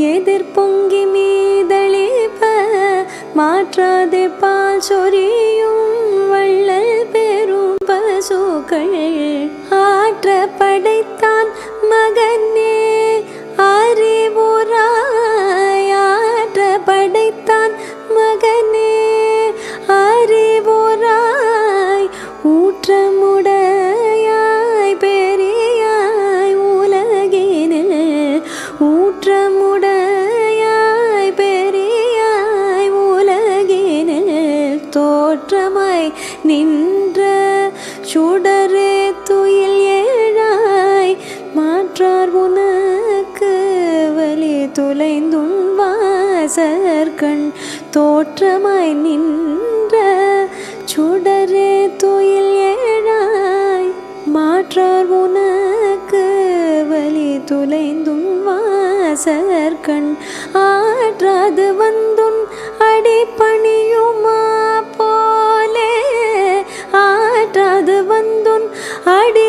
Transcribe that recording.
எதிர்பொங்கி மீதளிப்ப மாற்றாதே பால் சொரியும் வள்ளல் பெரும் பசுக்கள் ஆற்ற படைத்தான் மகனே அறிவுராய் ஆற்ற படைத்தான் மகனே அறிவுராய் ஊற்றமுடையாய் பெரியாய் உலகினில் ஊற்றமுடையாய் பெரியாய் உலகினில் தோற்றமாய் நின்ற சுடரே துயில் ஏழாய் மாற்றார் உனக்கு வலி துளைந்துன் வாசற்கண் தோற்றமாய் நின்ற சுடரே துயில் ஏழாய் மாற்றார் உனக்கு வலி துளைந்துன் வாசற்கண் ஆற்றாது வந்துன் அடிபணியுமா போலே ஆற்றாது வந்துன் அடி